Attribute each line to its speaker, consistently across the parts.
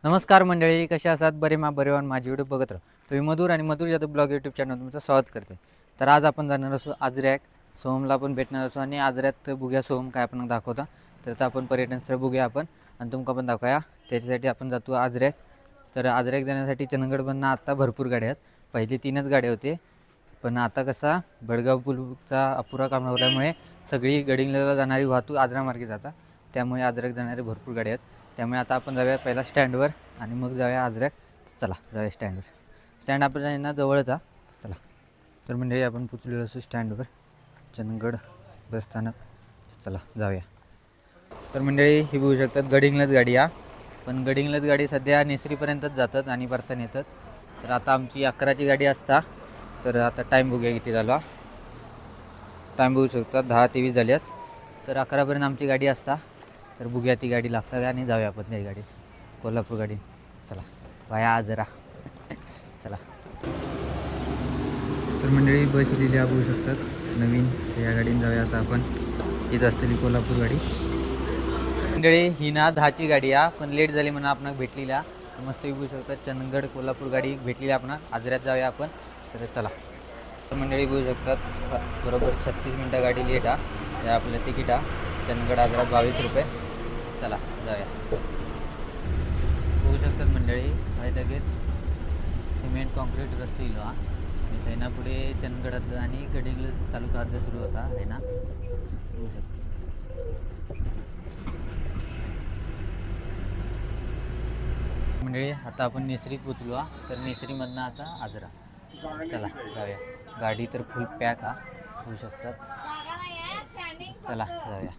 Speaker 1: नमस्कार मंडळी, कशा आहात? बरे बरेवान माझी व्हिडिओ बघत राहा. तुम्ही मधुर आणि मधुर जाधव ब्लॉग यूट्यूब चॅनल तुमचं स्वागत करते. तर आज आपण जाणार असो आजऱ्याक. सोहमला पण भेटणार असो आणि आजऱ्यात बघूया सोहम काय आपण दाखवता. तर आपण पर्यटन स्थळ बघूया आपण आणि तुमका पण दाखवूया. त्याच्यासाठी आपण जातो आजऱ्याक. तर आजऱ्याक जाण्यासाठी चंदगडमधनं आत्ता भरपूर गाड्या आहेत. पहिली 3च गाड्या होते, पण आता कसा भडगाव पूलचा अपुरा काम होल्यामुळे सगळी गडिंगला जाणारी वाहतूक आजरामार्गे जातात. त्यामुळे आजऱ्याक जाणारे भरपूर गाड्या आहेत. त्यामुळे आता आपण जाऊया पहिला स्टँडवर आणि मग जाऊया आजऱ्याक. चला जाऊया स्टँडवर. स्टँड आपल्याला ना जवळच आहे. चला. तर म्हणजे आपण पोचलेलो असू स्टँडवर, चंदगड बस स्थानक. चला जाऊया. तर मंडळी ही बघू शकतात गडिंगलच गाडी आहे, पण गडिंगलच गाडी सध्या नेसरीपर्यंतच जातात आणि परत येतात. तर आता आमची 11ची गाडी असता. तर आता टाईम बघूया किती झाला. टाईम बघू शकतात 10:23 झाल्यात. तर 11पर्यंत आमची गाडी असता. तर बघूया ती गाडी लागतात आणि जाऊया आपण त्या गाडी, कोल्हापूर गाडी. चला वाया आजरा. चला. तर मंडळी बस लिहिल्या बघू शकतात नवीन. या गाडीने जाऊया आता आपण. हीच असलेली कोल्हापूर गाडी. मंडळी ही ना 10ची गाडी आहे, पण लेट झाली म्हणून आपण भेटलेल्या. मस्त बघू शकतात चंदगड कोल्हापूर गाडी भेटलेली आपण. आजऱ्यात जाऊया आपण. तर चला. तर मंडळी बघू शकतात बरोबर 36 मिनटं गाडी लेट आहे. हे आपलं तिकीट आहे. चंदगड आजरा 22 रुपये. चला जाऊया. बघू शकतात मंडळी आहे लगेच सिमेंट कॉन्क्रीट रस्ते इलो आणि त्याना पुढे चंदगड आणि गडिंगल तालुका अर्ज सुरू होता आहे ना. बघू शकतो मंडळी आता आपण नेसरीत पोचलो. तर नेसरीमधनं आता आजरा. चला जाऊया. गाडी तर फुल पॅक आहे होऊ शकतात. चला जाऊया.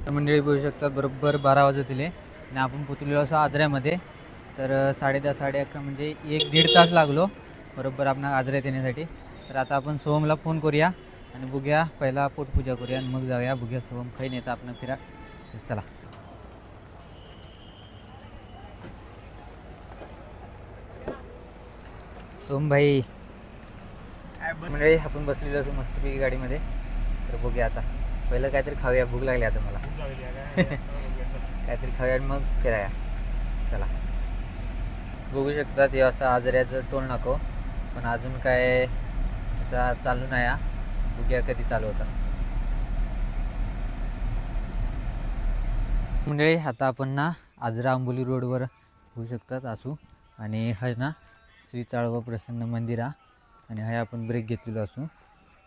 Speaker 1: तर मंडळी बघू शकतात बरोबर 12 वाजतील आणि आपण पोचलेलो असं आजऱ्यामध्ये. तर 10:30 11:30 म्हणजे 1-1.5 तास लागलो बरोबर आपण आजऱ्यात येण्यासाठी. तर आता आपण सोहमला फोन करूया आणि बघूया. पहिला पोटपूजा करूया आणि मग जाऊया. बघूया सोहम काही नेता आपण फिरा. चला. सोहम भाई म्हणजे आपण बसलेलो असो मस्तपैकी गाडीमध्ये. तर बघूया आता पहिलं काहीतरी खाऊया. भूक लागली आता मला. काहीतरी खाऊया आणि मग फिराया. चला. बघू शकतात हे असं आजऱ्याचं टोल नाको, पण अजून काय चालू नाही. बघूया कधी चालू होता. मंडळी आता आपण ना आजरा आंबोली रोडवर होऊ शकतात असू आणि हा ना श्री चाळोबा प्रसन्न मंदिर आहे आणि हा आपण ब्रेक घेतलेलो असू.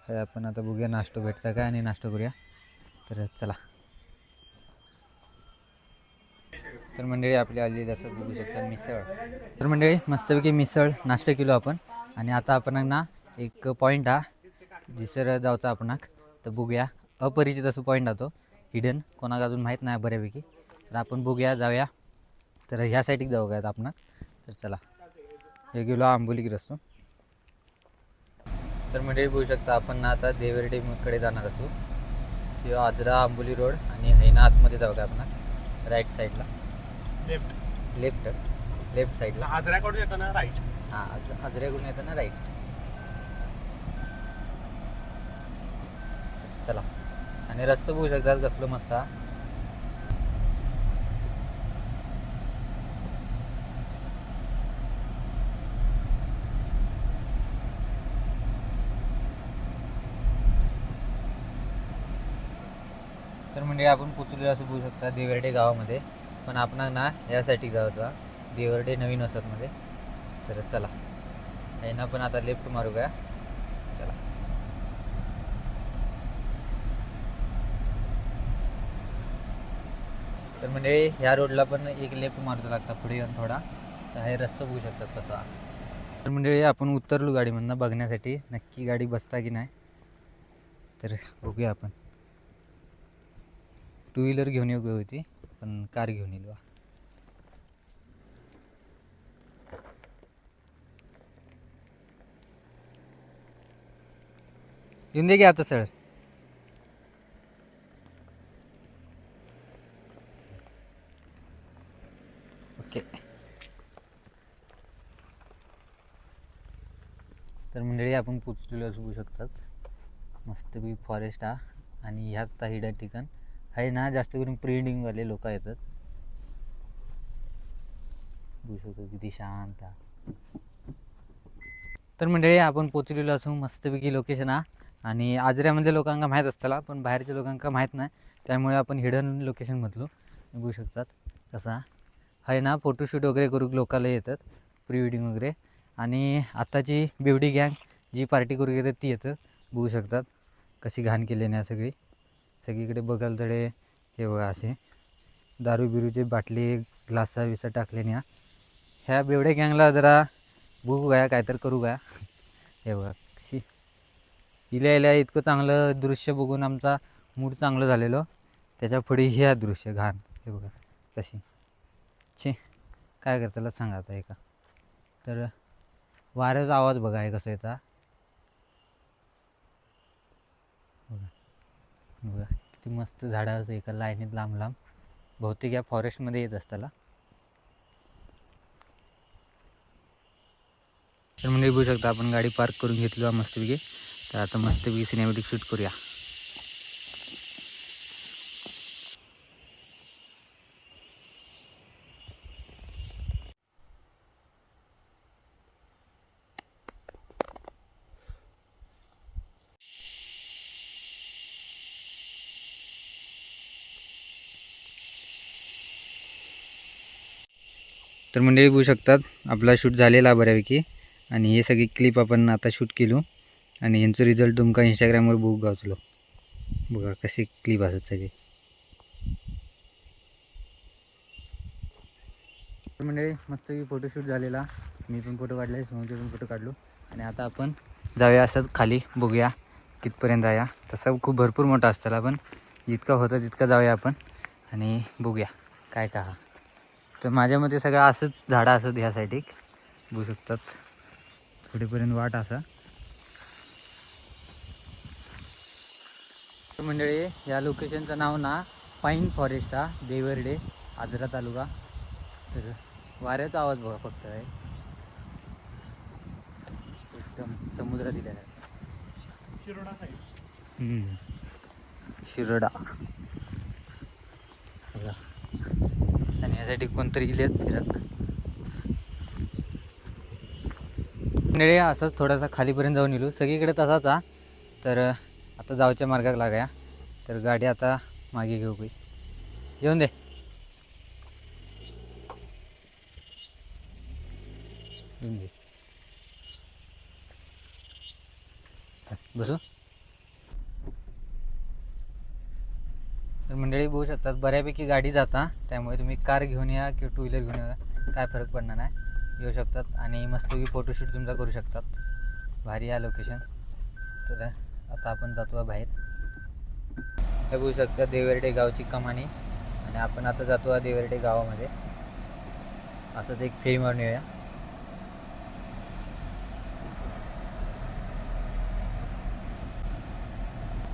Speaker 1: हे आपण आता बघूया नाश्ता भेटता काय आणि नाश्ता करूया. तर चला. तर मंडळी आपली आलेली असं बघू शकता मिसळ. तर मंडळी मस्तपैकी मिसळ नाश्ता केलो आपण आणि आता आपण ना एक पॉईंट आहे जिसर जाऊचा आपण. तर बघूया अपरिचित असं पॉईंट आहे तो हिडन, कोणाला अजून माहीत नाही बऱ्यापैकी. तर आपण बघूया जाऊया. तर ह्या साईडला जाऊ काय आपण. तर चला. हे गेलो आंबोलीकडे असतो. तर मंडळी बघू शकता आपण ना आता देवर्डेकडे जाणार असू. किंवा आजरा आंबोली रोड आणि हैना आतमध्ये जाऊ काय आपण राईट साईडला. लेफ्ट लेफ्ट लेफ्ट साईडला आजऱ्याकडून येताना राईट. हां आजऱ्याकडून येताना राईट. चला. आणि रस्ता बघू शकतात कसलं मस्त. तर म्हणजे आपण पोचलेलो असं बघू शकता देवर्डे गावामध्ये, पण आपण ना यासाठी जायचा देवर्डे नवीन वसाहतमध्ये. तर चला यांना पण आता लेफ्ट मारू का. चला. तर म्हणजे ह्या रोडला पण एक लेफ्ट मारूचा लागता पुढे येऊन थोडा. तर हे रस्ता बघू शकतात कसा. तर म्हणजे आपण उतरलो गाडीमधनं बघण्यासाठी नक्की गाडी बसता की नाही. तर बघूया आपण. टू व्हीलर घेऊन येऊ होती पण कार घेऊन येईल. येऊन दे की आता सर. ओके. तर मंडळी आपण पोचलेलो असू शकतात. मस्तपैकी फॉरेस्ट हा आणि ह्याच ताहिडा ठिकाण आहे ना, जास्त करून प्री वेडिंगवाले लोक येतात. बघू शकतो किती शांत. तर मंडळी आपण पोचलेलो असू मस्तपैकी लोकेशन हा. आणि आजऱ्यामधल्या लोकांना माहीत असताला, पण बाहेरच्या लोकांना माहीत नाही, त्यामुळे आपण हिडन लोकेशन म्हटलो. बघू शकतात कसा आहे ना, फोटोशूट वगैरे करू लोकाला येतात, प्री वेडिंग वगैरे. आणि आत्ताची बेवडी गँग जी पार्टी करू येतात ती येतं. बघू शकतात कशी घाण केली नाही सगळी. सगळीकडे बघाल तडे हे बघा असे दारू बिरूचे बाटली ग्लासा विसा टाकले नाही. ह्या बेवड्या गँगला जरा बघू काय काय तर करू काय. हे बघा कशी इल्या इल्या इतकं चांगलं दृश्य बघून आमचा मूड चांगलं झालेलं, त्याच्या पुढे ह्या दृश्य घाण. हे बघा कशी छे काय करताला सांगा आता एका. तर वाऱ्याचा आवाज बघा आहे कसं येता. बघा बघा किती मस्त झाडं असं एका लाईनीत लांब लांब. बहुतेक या फॉरेस्टमध्ये येत असताला. तर म्हणजे बघू शकता आपण गाडी पार्क करून घेतलो मस्तपैकी. तर आता मस्तपैकी सिनेमॅटिक शूट करूया. तर मंडळी बघू शकतात आपला शूट झालेला बऱ्यापैकी. आणि हे सगळी क्लिप आपण आता शूट केलो आणि यांचं रिझल्ट तुमका इंस्टाग्रामवर बघू गावचलो. बघा कसे क्लिप असतात सगळे. तर मंडळी मस्त फोटोशूट झालेला, मी पण फोटो काढले, समोरचे पण फोटो काढलो. आणि आता आपण जाऊया असंच खाली, बघूया कितपर्यंत आहे. तसं खूप भरपूर मोठा असताला, पण जितका होता तितका जाऊया आपण आणि बघूया काय का. तर माझ्या मते सगळं असंच झाडं असत ह्या साईड बघू शकतात. पुढेपर्यंत वाट असा. तर मंडळी या लोकेशनचं नाव ना पाईन फॉरेस्ट हा, देवर्डे, आजरा तालुका. तर वाऱ्याचा आवाज बघा फक्त आहे, एकदम समुद्र दिलेला आहे. शिरोडा बघा. आणि यासाठी कोणतरी इलेत फिरत. मंडळी असंच थोडासा खालीपर्यंत जाऊन येलो, सगळीकडे तसाच हा. तर आता जाऊच्या मार्गात लागाया. तर गाडी आता मागे घेऊ काही येऊन दे. बसू. तर मंडळी बघू शकतात बऱ्यापैकी गाडी जाता, त्यामुळे तुम्ही कार घेऊन या किंवा टू व्हीलर घेऊन या, काय फरक पडणार नाही. येऊ शकतात आणि मस्तपैकी फोटोशूट तुमचा करू शकतात. भारी आहे लोकेशन. तर आता आपण जातो बाहेर. हे बघू शकता देवर्डे गावची कमानी. आणि आपण आता जातो देवर्डे गावामध्ये. असंच एक फेरी मारून येऊया.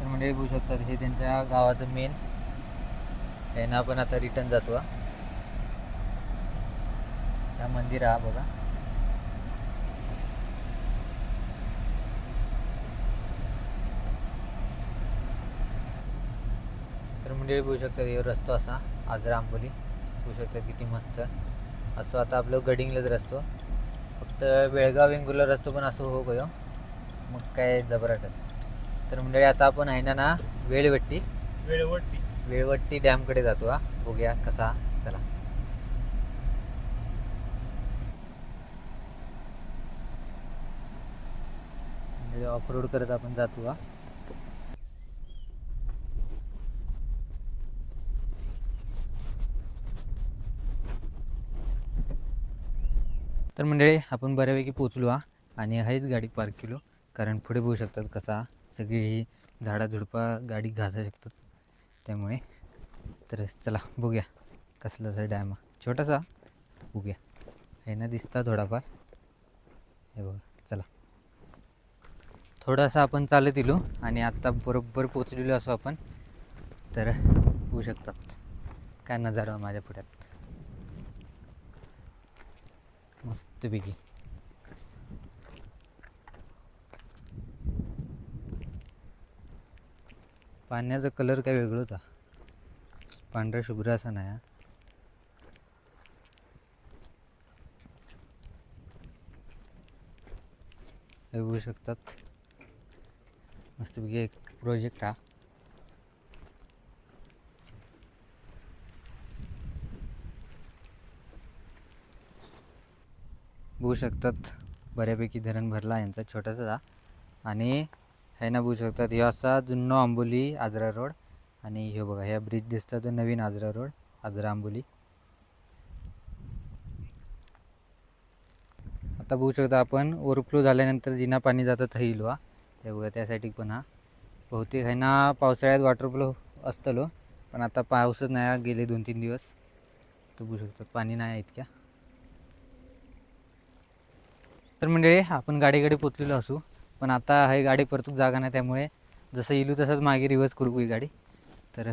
Speaker 1: तर म्हणजे बघू शकतात हे त्यांच्या गावाचं मेन. यांना आपण आता रिटर्न जातो. हा मंदिर हा बघा. तर म्हणजे बघू शकता हे रस्तो असा आजरा आंबोली. बघू शकता किती मस्त असं. आता आपलं गडिंगलाच रस्तो, फक्त बेळगाव वेंगुर्ला रस्तो पण असं हो गयो मग काय जबराट. तर म्हणजे आता आपण आहे ना वेळवट्टी डॅमकडे जातो हा. बघूया कसा. चला. म्हणजे ऑफरोड करत आपण जातो हा. तर मंडळी आपण बऱ्यापैकी पोचलो हा. आणि हाच गाडी पार्क केलो, कारण पुढे बघू शकतात कसा सगळी ही झाडा झुडपा गाडी घासा शकतात, त्यामुळे. तर चला बघूया कसलाचा डॅम छोटासा. बघूया हे ना दिसता थोडाफार. हे बघा चला. थोडासा आपण चालत येलो आणि आत्ता बरोबर पोचलेलो असो आपण. तर बघू शकतात काय नजारा माझ्या पुढ्यात मस्तपैकी. पाण्याचा कलर काय वेगळा होता, पांढरा शुभ्र असा नाही हा. हे बघू शकतात मस्तपैकी एक प्रोजेक्ट हा. बघू शकतात बऱ्यापैकी धरण भरला यांचा छोटासा. आणि हे ना बघू शकतात हे असा जुन्नो आंबोली आजरा रोड. आणि हे बघा ह्या ब्रिज दिसतात नवीन आजरा रोड आजरा आंबोली. आता बघू शकता आपण ओव्हरफ्लो झाल्यानंतर जिना पाणी जातं थैलवा. हे बघा त्यासाठी पण हा बहुतेक आहे ना पावसाळ्यात वॉटरफ्लो असतलो, पण आता पाऊसच नाही गेले 2-3 दिवस. तर बघू शकतात पाणी नाही इतक्या. तर म्हणजे आपण गाडीकडे पोचलेलो असू, पण आता हे गाडी परतूक जागा नाही, त्यामुळे जसं इलू तसंच मागे रिवर्स करू ही गाडी. तर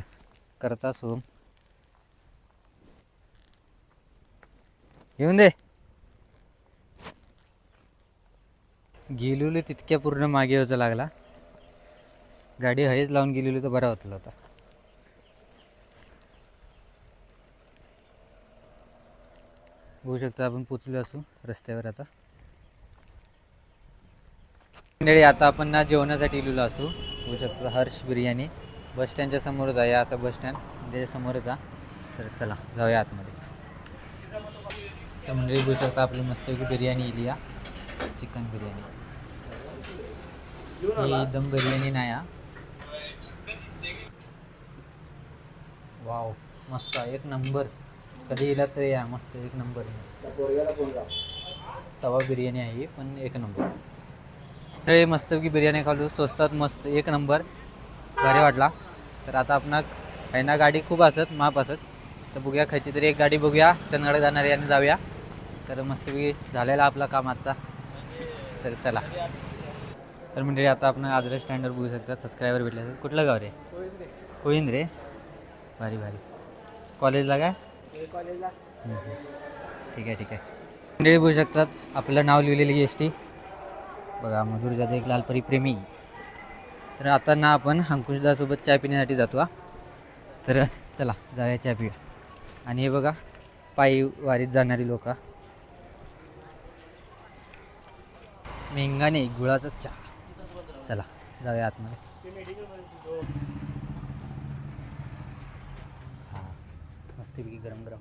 Speaker 1: करता सोम येऊन दे. गेलेलो तितक्या पूर्ण मागे यायचा लागला. गाडी हयच लावून गेलेलो तर बरा होता होता. बघू शकता आपण पोचलो असू रस्त्यावर आता. मंडळी आता आपण ना जेवणासाठी इलेलो असू. बघू शकता हर्ष बिर्याणी बस स्टँडच्या समोरच आहे. असं बस स्टँड त्याच्या समोरच आहे. तर चला जाऊया आतमध्ये. तर मंडळी बघू शकता आपली मस्तपैकी बिर्याणी इली या, चिकन बिर्याणी. ही दम बिर्याणी नाही हा. वाव मस्त एक नंबर. कधी येला तर या, मस्त एक नंबर. तवा बिर्याणी आहे पण एक नंबर. हे मस्तपैकी बिर्याणी खाल्लो स्वस्तात मस्त एक नंबर भारी वाटला. तर आता आपण काही ना गाडी खूप असत माप असत, तर बघूया खायची तरी एक गाडी बघूया चंदगड जाणारी आणि जाऊया. तर मस्तपैकी झालेला आपला काम आजचा. तर चला. तर म्हणजे आता आपण आजरा स्टँडवर बघू शकता सबस्क्रायबर भेटले. कुठलं गाव रे? कोळीन रे. भारी भारी. कॉलेजला काय? कॉलेजला. ठीक आहे ठीक आहे. मंडळी बघू शकतात आपलं नाव लिहिलेली एस टी बघा, मधुर जाधव एक लालपरी प्रेमी. तर आता ना आपण अंकुशदासोबत चाय पिण्यासाठी जातो. तर चला जाऊया चहा पिऊया. आणि हे बघा पायी वारीत जाणारी लोक. मेंगाने गुळाचा चहा. चला जाऊया आतमध्ये. हां मस्तपैकी गरम गरम.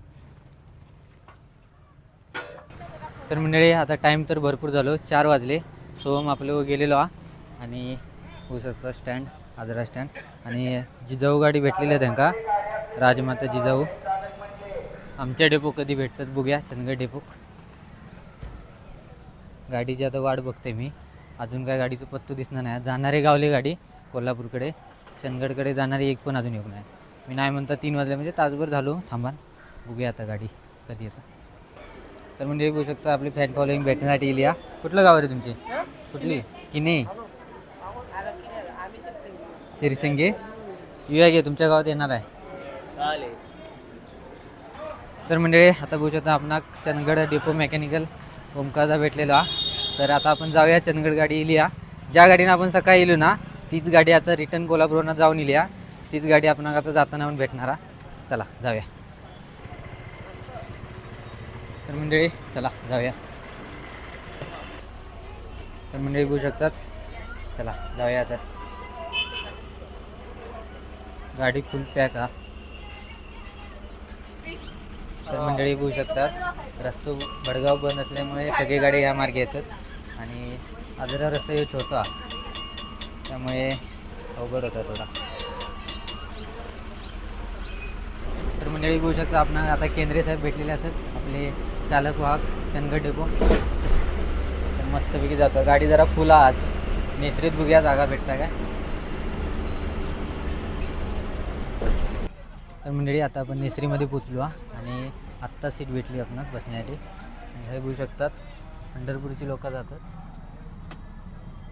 Speaker 1: तर मंडळी आता टाईम तर भरपूर झालो, 4 वाजले. सोहम आपलं गेलेलो आणि होऊ शकतं स्टँड आजरा स्टँड. आणि जिजाऊ गाडी भेटलेली आहे त्यांना, राजमाता जिजाऊ. आमच्या डेपो कधी भेटतात बघूया. चंदगड डेपो गाडीची आता वाट बघते मी. अजून काय गाडीचं पत्तो दिसणार नाही. जाणारे गावले गाडी कोल्हापूरकडे, चंदगडकडे जाणारी एक पण अजून येऊ नाही. मी नाही म्हणता 3 वाजले म्हणजे तासभर झालो थांबा. बघूया आता गाडी कधी येतं. तर म्हणजे बघू शकता आपली फॅन फॉलोईंग भेटण्यासाठी येईल या. कुठलं गाव रे तुमची? कुठली? की नाही सिरसिंगे. येऊया घे तुमच्या गावात येणार आहे. तर म्हणजे आता बघू शकता आपण चंदगड डेपो मेकॅनिकल ओमकारचा भेटलेला. तर आता आपण जाऊया चंदगड गाडी येईल या. ज्या गाडीनं आपण सकाळी येलो ना तीच गाडी आता रिटर्न कोल्हापूरनं जाऊन येईल या. तीच गाडी आपण आता जाताना पण भेटणार. चला जाऊया. तर मंडळी चला जाऊया. तर मंडळी बघू शकतात चला जाऊया आता. गाडी फुल पॅक हा. तर मंडळी बघू शकतात रस्ता भडगाव बंद असल्यामुळे सगळी गाडी ह्या मार्गे येतात. आणि आजरा रस्ता हे छोटा त्यामुळे अवघड होता थोडा. तर मंडळी बघू शकता आपण आता केंद्रे साहेब भेटलेले असत आपले चालक वाहक चंदगड डेपो. तर मस्तपैकी जातो. गाडी जरा फुल आहात नेसरीत बघूया जागा भेटता काय. तर मंडळी आता आपण नेसरीमध्ये पोचलो आणि आत्ता सीट भेटली आपणास बसण्यासाठी. हे बघू शकतात पंढरपूरची लोक जातात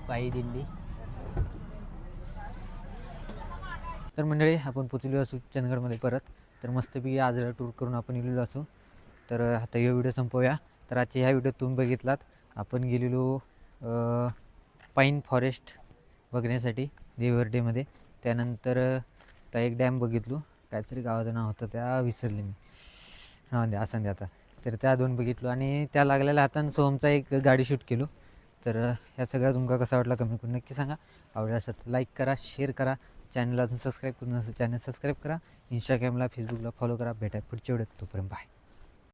Speaker 1: पायी दिंडी. तर मंडळी आपण पोचलो असू चंदगडमध्ये परत. तर मस्तपैकी आजरा टूर करून आपण गेलेलो असू. तर आता हा व्हिडिओ संपवूया. तर आजच्या ह्या व्हिडिओत तुम्ही बघितलात आपण गेलेलो पाईन फॉरेस्ट बघण्यासाठी देवर्डेमध्ये. त्यानंतर आता एक डॅम बघितलो, काहीतरी गावाचं नाव होतं त्या विसरले मी, हां द्या असं द्या आता. तर त्या 2 बघितलो आणि त्या लागलेल्या हातानं सोहमचा एक गाडी शूट केलो. तर ह्या सगळ्या तुमका कसा वाटला कमेंट करून नक्की सांगा. आवडला असेल तर लाईक करा, शेअर करा, चॅनलला अजून सबस्क्राईब करून असेल चॅनल सबस्क्राईब करा, इंस्टाग्रामला फेसबुकला फॉलो करा. भेटाय पुढच्या व्हिडिओत, तोपर्यंत बाय.